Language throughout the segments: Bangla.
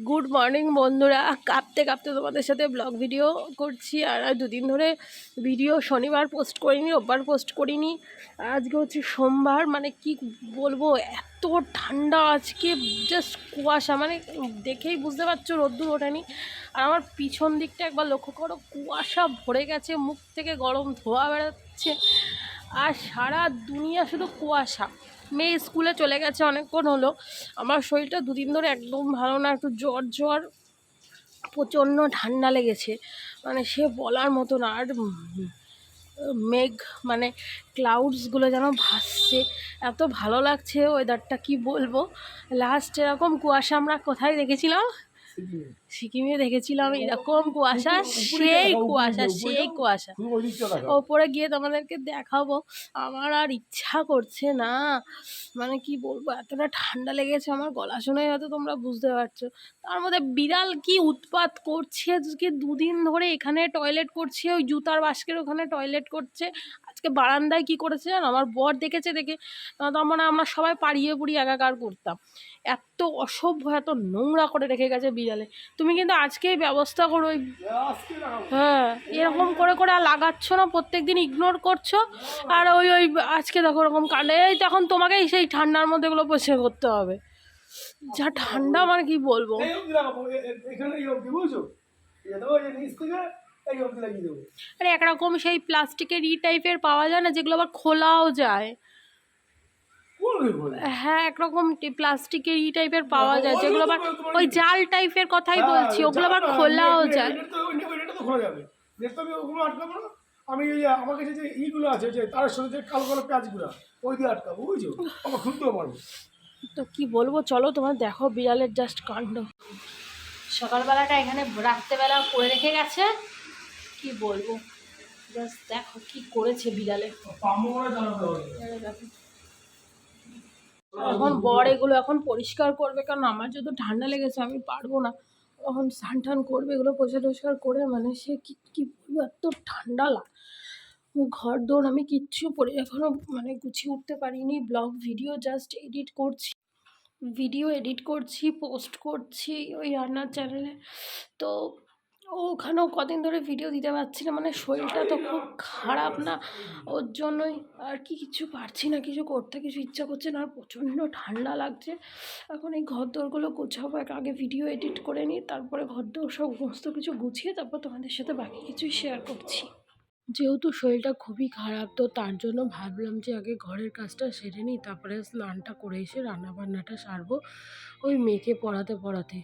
গুড মর্নিং বন্ধুরা। কাঁপতে কাঁপতে তোমাদের সাথে ব্লগ ভিডিও করছি। আর দুদিন ধরে ভিডিও শনিবার পোস্ট করিনি, রোববার পোস্ট করিনি। আজকে হচ্ছে সোমবার, মানে কি বলবো, এত ঠান্ডা আজকে, জাস্ট কুয়াশা, মানে দেখেই বুঝতে পারছো রোদ্দুর ওঠেনি। আর আমার পিছন দিকটা একবার লক্ষ্য করো, কুয়াশা ভরে গেছে, মুখ থেকে গরম ধোঁয়া বেরোচ্ছে, আর সারা দুনিয়া শুধু কুয়াশা। মেয়ে স্কুলে চলে গেছে অনেকক্ষণ হলো। আমার শরীরটা দুদিন ধরে একদম ভালো না, একটু জ্বর জ্বর, প্রচণ্ড ঠান্ডা লেগেছে, মানে সে বলার মতো না। আর মেঘ, মানে ক্লাউডসগুলো যেন ভাসছে, এত ভালো লাগছে ওয়েদারটা, কি বলবো। লাস্ট এরকম কুয়াশা আমরা কোথায় দেখেছিলাম? সিকিমে দেখেছিলাম এরকম কুয়াশা, সেই কুয়াশা। ওপরে গিয়ে তোমাদেরকে দেখাবো। আমার আর ইচ্ছা করছে না, মানে কি বলবো, এতটা ঠান্ডা লেগেছে। আমার গলা শুনে হয়তো তোমরা বুঝতে পারছো। তার মধ্যে বিড়াল কি উৎপাত করছে আজকে, দুদিন ধরে এখানে টয়লেট করছে, ওই জুতার বাস্কের ওখানে টয়লেট করছে। আজকে বারান্দায় কি করেছে জানো, আমার বর দেখেছে, দেখে তার মানে আমরা সবাই পাড়িয়ে পুড়িয়ে একাকার করতাম। এত অসভ্য, এত নোংরা করে রেখে গেছে বিড়ালে। তুমি কিন্তু আজকেই ব্যবস্থা করো। হ্যাঁ, এরকম করে করে আর লাগাচ্ছ না, প্রত্যেক দিন ইগনোর করছো। আর ওই ওই আজকে দেখো ওরকম কাণ্ডে, এই তখন তোমাকেই সেই ঠান্ডার মধ্যে এগুলো পরিষ্কার করতে হবে। যা ঠান্ডা, মানে কি বলবো। আরে একরকম সেই প্লাস্টিকের টাইপের পাওয়া যায় না, যেগুলো আবার খোলাও যায়। হ্যাঁ, একরকম প্লাস্টিকের টাইপের পাওয়া যায়, যেগুলো আবার ওই জাল টাইপের কথাই বলছি, ওগুলো আবার খোলাও যায়। আমি আমার কাছে যে ইগুলো আছে, যে তার সাথে যে কালো কালো পেঁয়াজগুলো, ওই দিয়ে আটকাবো, বুঝছো? আমার খুলতেও পারবো। তো কি বলবো, চলো তোমার দেখো বিড়ালের জাস্ট কাণ্ড। সকালবেলাটা এখানে রাত্রেবেলা করে রেখে গেছে, কি বলবো, জাস্ট দেখো কি করেছে বিড়ালে। এখন বর এগুলো এখন পরিষ্কার করবে, কারণ আমার যদি ঠান্ডা লেগেছে আমি পারবো না। এখন স্নান টান করবে, এগুলো পরিষ্কার টরিষ্কার করে, মানে সে কি বলবো, এত ঠান্ডা ঘর দৌড় আমি কিচ্ছু পরে এখনো মানে গুছিয়ে উঠতে পারিনি। ব্লগ ভিডিও জাস্ট এডিট করছি, পোস্ট করছি ওই রান্নার চ্যানেলে। তো ওখানেও কদিন ধরে ভিডিও দিতে পারছি না, মানে শরীরটা তো খুব খারাপ না, ওর জন্যই আর কি কিছু পারছি না, কিছু করতে কিছু ইচ্ছা করছে না, আর প্রচণ্ড ঠান্ডা লাগছে। এখন এই ঘরদোরগুলো গোছাবো, আগে ভিডিও এডিট করে নিই, তারপরে ঘরদোর সব সমস্ত কিছু গুছিয়ে তারপর তোমাদের সাথে বাকি কিছুই শেয়ার করছি। যেহেতু শরীরটা খুবই খারাপ, তো তার জন্য ভাবলাম যে আগে ঘরের কাজটা সেরে নিই, তারপরে স্নানটা করে এসে রান্নাবান্নাটা সারবো। ওই মেয়েকে পড়াতে পড়াতে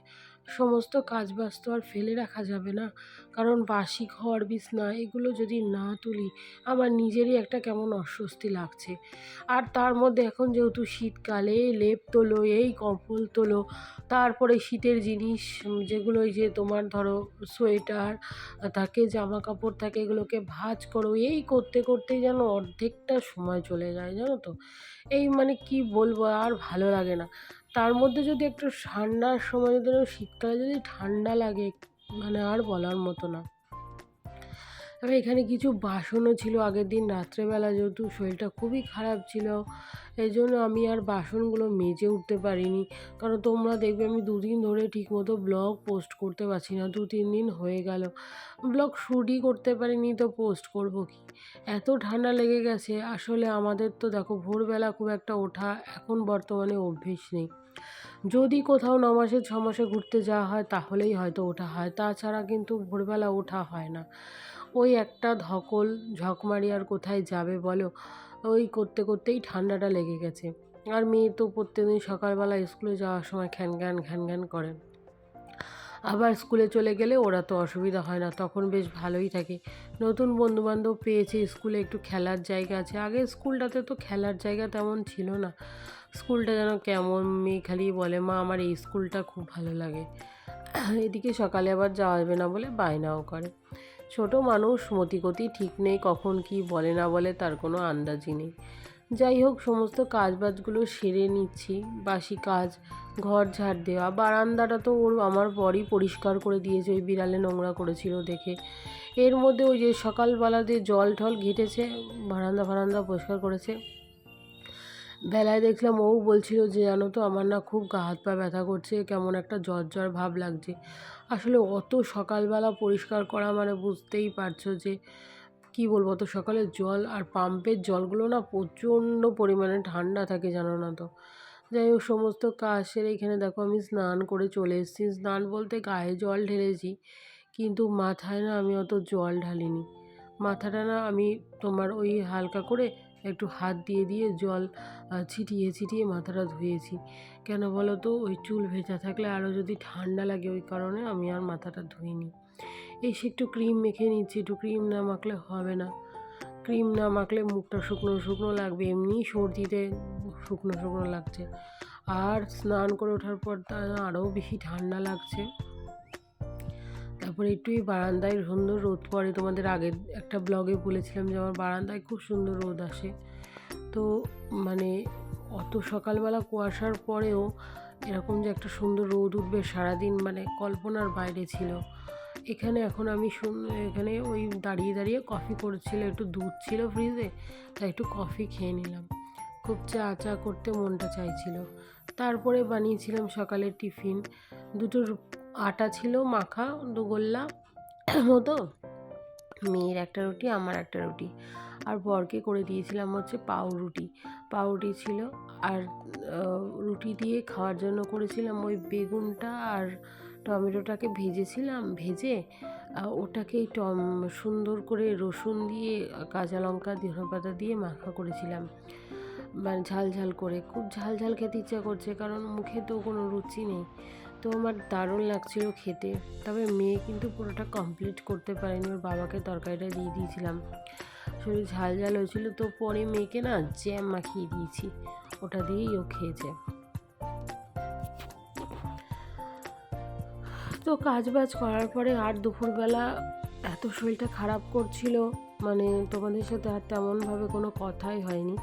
সমস্ত কাজ বাজ তো আর ফেলে রাখা যাবে না, কারণ বাসি ঘর বিছনা এগুলো যদি না তুলি আমার নিজেরই একটা কেমন অস্বস্তি লাগছে। আর তার মধ্যে এখন যেহেতু শীতকালে এই লেপ তোলো, এই কম্বল তোলো, তারপরে শীতের জিনিস যেগুলো, ওই যে তোমার ধরো সোয়েটার থাকে, জামা কাপড় থাকে, এগুলোকে ভাঁজ করো, এই করতে করতেই যেন অর্ধেকটা সময় চলে যায়, জানো তো। এই মানে কি বলবো, আর ভালো লাগে না। তার মধ্যে যদি একটু ঠান্ডার সময়, যদি শীতকালে যদি ঠান্ডা লাগে, মানে আর বলার মতো না। তবে এখানে কিছু বাসনও ছিল, আগের দিন রাত্রেবেলা যেহেতু শরীরটা খুবই খারাপ ছিল, এই জন্য আমি আর বাসনগুলো মেজে উঠতে পারিনি। কারণ তোমরা দেখবে আমি দুদিন ধরে ঠিকমতো ব্লগ পোস্ট করতে পারছি না, 2-3 দিন হয়ে গেল ব্লগ শ্যুটই করতে পারিনি, তো পোস্ট করব কি, এত ঠান্ডা লেগে গেছে। আসলে আমাদের তো দেখো ভোরবেলা খুব একটা ওঠা এখন বর্তমানে অভ্যেস নেই। যদি কোথাও 9 মাসে 6 মাসে ঘুরতে যাওয়া হয় তাহলেই হয়তো ওঠা হয়, তাছাড়া কিন্তু ভোরবেলা ওঠা হয় না। ওই একটা ধকল ঝকমারি, আর কোথায় যাবে বলো। ওই করতে করতেই ঠান্ডাটা লেগে গেছে। আর মেয়ে তো প্রত্যেকদিন সকালবেলা স্কুলে যাওয়ার সময় ঘ্যান করে। আবার স্কুলে চলে গেলে ওরা তো অসুবিধা হয় না, তখন বেশ ভালোই থাকে। নতুন বন্ধুবান্ধব পেয়েছে, স্কুলে একটু খেলার জায়গা আছে। আগে স্কুলটাতে তো খেলার জায়গা তেমন ছিল না, স্কুলটা যেন কেমন, মেয়ে খালি বলে মা আমার এই স্কুলটা খুব ভালো লাগে। এদিকে সকালে আবার যাওয়া যাবে না বলে বায়নাও করে। ছোট মানুষ, মতিগতি ঠিক নেই, কখন কি বলে না বলে তার কোনো আন্দাজই নেই। যাই হোক, সমস্ত কাজবাজগুলো সেরে নিচ্ছি, বাসি কাজ, ঘর ঝাড় দেওয়া, বারান্দাটা তো আমার বরই পরিষ্কার করে দিয়েছে, ওই বিড়ালে নোংরা করেছিল দেখে। এর মধ্যে ওই যে সকালবেলা দিয়ে জল ঠল ঘেটেছে, বারান্দা পরিষ্কার করেছে। বেলায় দেখলাম ও বলছিল যে জানো তো আমার না খুব গা হাত পা ব্যথা করছে, কেমন একটা জ্বর জ্বর ভাব লাগছে। আসলে অত সকালবেলা পরিষ্কার করা মানে বুঝতেই পারছো যে কি বলবো, অত সকালে জল আর পাম্পের জলগুলো না প্রচণ্ড পরিমাণে ঠান্ডা থাকে জানো না তো। যাই হোক সমস্ত কাজ সেরে এখানে দেখো আমি স্নান করে চলে এসেছি। স্নান বলতে গায়ে জল ঢেলেছি, কিন্তু মাথায় না আমি অত জল ঢালিনি। মাথাটা না আমি তোমার ওই হালকা করে একটু হাত দিয়ে দিয়ে জল ছিটিয়ে ছিটিয়ে মাথাটা ধুয়েছি। কেন বলো তো, ওই চুল ভেজা থাকলে আরও যদি ঠান্ডা লাগে, ওই কারণে আমি আর মাথাটা ধুইনি। এসে একটু ক্রিম মেখে নিচ্ছি, একটু ক্রিম না মাখলে হবে না। ক্রিম না মাখলে মুখটা শুকনো শুকনো লাগবে, এমনিই সর্দিতে শুকনো শুকনো লাগছে। আর স্নান করে ওঠার পর তা আরও বেশি ঠান্ডা লাগছে। তারপরে একটু এই বারান্দায় সুন্দর রোদ পড়ে, তোমাদের আগের একটা ব্লগে বলেছিলাম যে আমার বারান্দায় খুব সুন্দর রোদ আসে। তো মানে অত সকালবেলা কুয়াশার পরেও এরকম যে একটা সুন্দর রোদ উঠবে সারাদিন, মানে কল্পনার বাইরে ছিল। এখানে এখন আমি এখানে ওই দাঁড়িয়ে দাঁড়িয়ে কফি করেছিল, একটু দুধ ছিল ফ্রিজে, তাই একটু কফি খেয়ে নিলাম। খুব চা চা করতে মনটা চাইছিল। তারপরে বানিয়েছিলাম সকালের টিফিন, দুটো আটা ছিল মাখা, দুগোল্লা মতো, মেয়ের একটা রুটি আমার একটা রুটি, আর বরকে করে দিয়েছিলাম হচ্ছে পাউরুটি। পাউরুটি ছিল, আর রুটি দিয়ে খাওয়ার জন্য করেছিলাম ওই বেগুনটা আর টমেটোটাকে ভেজেছিলাম, ভেজে ওটাকে সুন্দর করে রসুন দিয়ে কাঁচা লঙ্কা ধনেপাতা দিয়ে মাখা করেছিলাম, মানে ঝাল ঝাল করে। খুব ঝাল ঝাল খেতে ইচ্ছা করছে, কারণ মুখে তো কোনো রুচি নেই। তো আমার দারুণ লাগছিল খেতে। তবে মেয়ে কিন্তু পুরোটা কমপ্লিট করতে পারেনি, ওর বাবাকে তরকারিটা দিয়ে দিয়েছিলাম। শরীর ঝাল ঝাল হয়েছিল, তো পরে মেয়েকে না জ্যাম মাখিয়ে দিয়েছি, ওটা দিয়েই ও খেয়েছে। তো কাজ বাজ করার পরে আর দুপুরবেলা এত শরীরটা খারাপ করছিল, মানে তোমাদের সাথে আর তেমনভাবে কোনো কথাই হয়নি।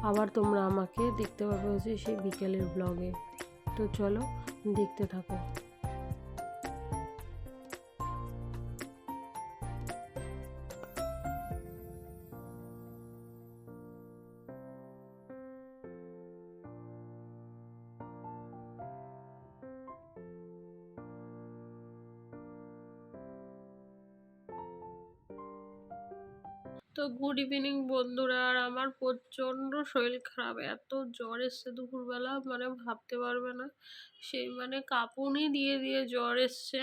আবার তোমরা আমাকে দেখতে পাবে হচ্ছে সেই বিকেলের ব্লগে। তো চলো দেখতে থাকো। তো গুড ইভিনিং বন্ধুরা। আর আমার প্রচণ্ড শরীর খারাপ, এত জ্বর এসছে দুপুরবেলা, মানে ভাবতে পারবে না। সেই মানে কাঁপুনি দিয়ে দিয়ে জ্বর এসছে।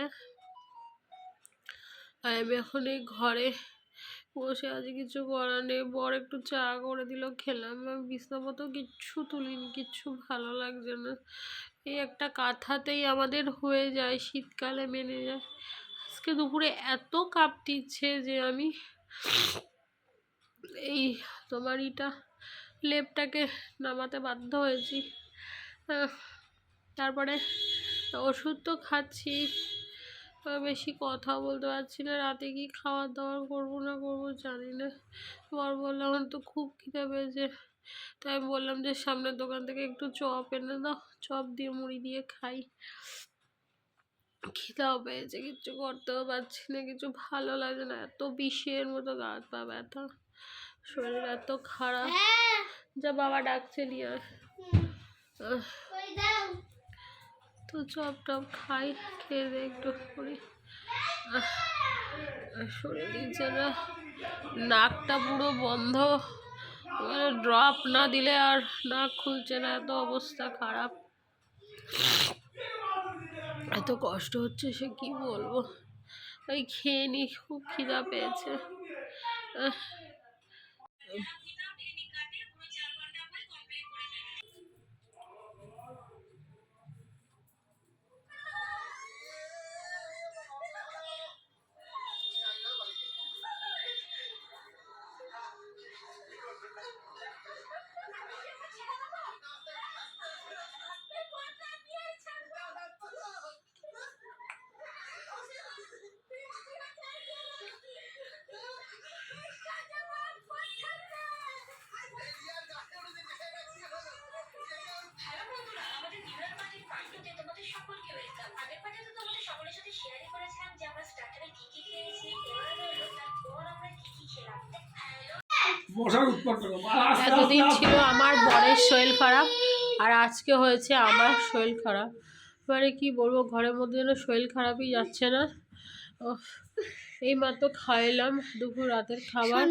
আমি এখন এই ঘরে বসে আছি, কিছু করার নেই। বর একটু চা করে দিল, খেলাম। আমি বিছনাপত্র কিচ্ছু তুলিনি, কিচ্ছু ভালো লাগছে না। এই একটা কাঁথাতেই আমাদের হয়ে যায়, শীতকালে মেনে যায়। আজকে দুপুরে এত কাঁপতিচ্ছে যে আমি এই তোমার লেপটাকে নামাতে বাধ্য হয়েছি। তারপরে ওষুধ তো খাচ্ছি, বেশি কথা বলতে পারছি না। রাতে কি খাওয়ার দাওয়ার করবো না করবো জানি না। বর বললাম আমার তো খুব খিদে পেয়েছে, তাই আমি বললাম যে সামনের দোকান থেকে একটু চপ এনে দাও, চপ দিয়ে মুড়ি দিয়ে খাই। খিদাও পেয়েছে, কিচ্ছু করতেও পারছি না, কিছু ভালো লাগে না, এত বিষের মতো গা হাত পা ব্যথা, শরীর এত খারাপ। যা বাবা ডাকছে নিয়ে। তো চপ টপ খাই, খেয়ে দিয়ে একটু করি। শরীর দিচ্ছে না, নাকটা পুরো বন্ধ, ড্রপ না দিলে আর নাক খুলছে না, এত অবস্থা খারাপ, এত কষ্ট হচ্ছে সে কি বলবো। ওই খেয়ে নি, খুব খিদা পেয়েছে। মশার উৎপাদন কম। আর আস্তে এতদিন আস্তে ছিল আমার বরের শরীর খারাপ, আর আজকে হয়েছে আমার শরীর খারাপ। মানে কি বলবো, ঘরের মধ্যে যেন শরীর খারাপই যাচ্ছে না। উফ, এইমাত্র খাইলাম দুপুর রাতের খাবার।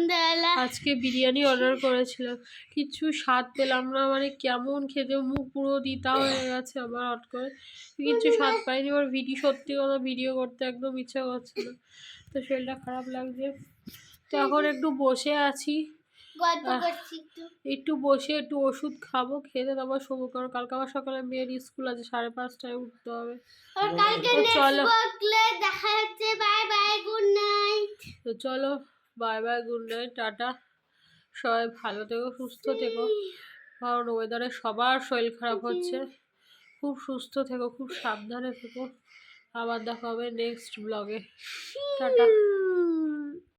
আজকে বিরিয়ানি অর্ডার করেছিলাম, কিছু স্বাদ পেলাম না, মানে কেমন খেতে, মুখ পুরো দিতা হয়ে গেছে আমার হট করে, কিছু স্বাদ পাইনি। আমার সত্যি কথা ভিডিও করতে একদম ইচ্ছা করছে না, তো শরীরটা খারাপ লাগছে। তো এখন একটু বসে আছি, একটু বসে একটু ওষুধ খাবো, খেতে তারপর শোবো, কারণ কালকে আবার সকালে মেয়ের স্কুল আছে, 5:30টায় উঠতে হবে। তো চলো, তো চলো, bye bye, good night, tata. সবাই ভালো থেকো, সুস্থ থেকো, কারণ ওয়েদারে সবার শরীর খারাপ হচ্ছে। খুব সুস্থ থেকো, খুব সাবধানে থেকো। আবার দেখা হবে নেক্সট ব্লগে। টাটা।